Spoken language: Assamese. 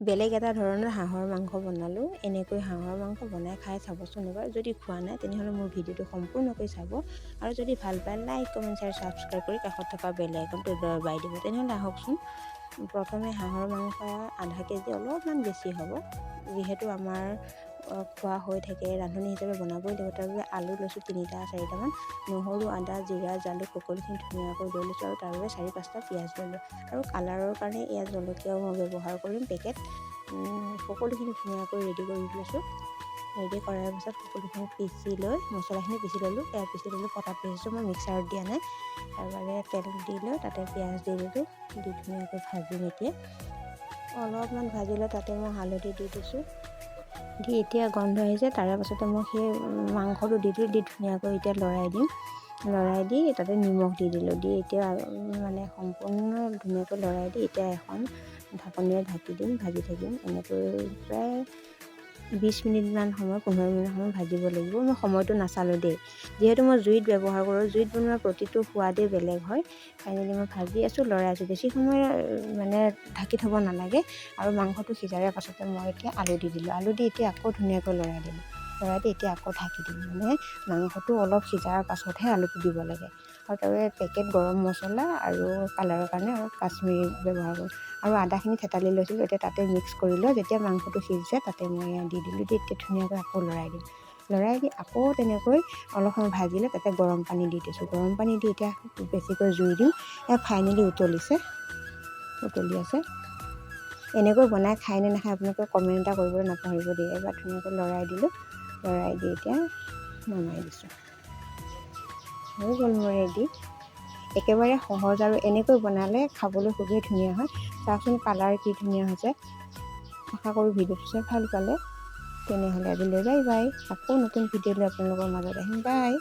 বেলেগ এটা ধৰণৰ হাঁহৰ মাংস বনালোঁ। এনেকৈ হাঁহৰ মাংস বনাই খাই চাবচোন এবাৰ। যদি খোৱা নাই তেনেহ'লে মোৰ ভিডিঅ'টো সম্পূৰ্ণকৈ চাব, আৰু যদি ভাল পায় লাইক কমেণ্ট শ্বেয়াৰ ছাবস্ক্ৰাইব কৰি কাষত থকা বেল আইকনটো দবাই দিব। তেনেহ'লে আহকচোন। প্ৰথমে হাঁহৰ মাংস আধা কেজি, অলপমান বেছি হ'ব, যিহেতু আমাৰ খোৱা হৈ থাকে, ৰান্ধনি হিচাপে বনাবই লাগিব। তাৰ বাবে আলু লৈছোঁ 3-4টামান, নহৰু, আদা, জিৰা, জালুক সকলোখিনি ধুনীয়াকৈ লৈ লৈছোঁ, আৰু তাৰ বাবে 4-5টা পিঁয়াজ ল'লোঁ। আৰু কালাৰৰ কাৰণে এয়া জলকীয়াও মই ব্যৱহাৰ কৰিম পেকেট। সকলোখিনি ধুনীয়াকৈ ৰেডি কৰি লৈছোঁ। ৰেডি কৰাৰ পিছত সকলোখিনি পিচি লৈ মছলাখিনি পিচি ল'লোঁ। পিচি ল'লোঁ, পটাত পিচিছোঁ, মই মিক্সাৰত দিয়া নাই। তাৰবাবে তেল দি লৈ তাতে পিঁয়াজ দি দিলোঁ, দি ধুনীয়াকৈ ভাজিম। এতিয়া অলপমান ভাজি লৈ তাতে মই হালধি দি দিছোঁ, দি এতিয়া গন্ধ আহিছে। তাৰে পাছতে মই সেই মাংসটো দি দিলোঁ, দি ধুনীয়াকৈ এতিয়া লৰাই দিম। লৰাই দি তাতে নিমখ দি দিলোঁ, দি এতিয়া মানে সম্পূৰ্ণ ধুনীয়াকৈ লৰাই দি এতিয়া এখন ঢাকনিৰে ঢাকি দিম, ভাজি থাকিম। এনেকৈ প্ৰায় 20 মিনিটমান সময়, 15 মিনিট সময় ভাজিব লাগিব। মই সময়টো নাচালোঁ দেই, যিহেতু মই জুইত ব্যৱহাৰ কৰোঁ। জুইত বনোৱা প্ৰতিটো সোৱাদেই বেলেগ হয়। ফাইনেলি মই ভাজি আছোঁ, লৰাই আছোঁ। বেছি সময় মানে ঢাকি থ'ব নালাগে। আৰু মাংসটো সিজাৰে পাছতে মই এতিয়া আলু দি দিলোঁ। আলু দি এতিয়া আকৌ ধুনীয়াকৈ লৰাই দিলোঁ। লৰাই দি এতিয়া আকৌ ঢাকি দিম। মানে মাংসটো অলপ সিজাৰ পাছতহে আলুটো দিব লাগে। আৰু তাৰবাবে পেকেট গৰম মছলা আৰু কালাৰৰ কাৰণে আৰু কাশ্মীৰী ব্যৱহাৰ কৰোঁ। আৰু আদাখিনি থেতালি লৈছিলোঁ, এতিয়া তাতে মিক্স কৰি লৈ যেতিয়া মাংসটো সিজিছে তাতে মই দি দিলোঁ। দি এতিয়া ধুনীয়াকৈ আকৌ লৰাই দিম। লৰাই দি আকৌ তেনেকৈ অলপ সময় ভাজিলে তাতে গৰম পানী দি দিছোঁ। গৰম পানী দি এতিয়া বেছিকৈ জুই দিম। ফাইনেলি উতলি আছে। এনেকৈ বনাই খাই নে নাখায় আপোনালোকে কমেণ্ট এটা কৰিবলৈ নাপাহৰিব দেই। এবাৰ ধুনীয়াকৈ লৰাই দিলোঁ। লৰাই দি এতিয়া নমাই দিছোঁ। হৈ গ'ল মোৰ ৰেডি। একেবাৰে সহজ, আৰু এনেকৈ বনালে খাবলৈ খুবেই ধুনীয়া হয়। চাওকচোন কালাৰ কি ধুনীয়া হৈছে। আশা কৰোঁ ভিডিঅ'টো চাই ভাল পালে। তেনেহ'লে আজিলৈ বাই বাই। আকৌ নতুন ভিডিঅ' লৈ আপোনালোকৰ মাজত আহিম। বাই।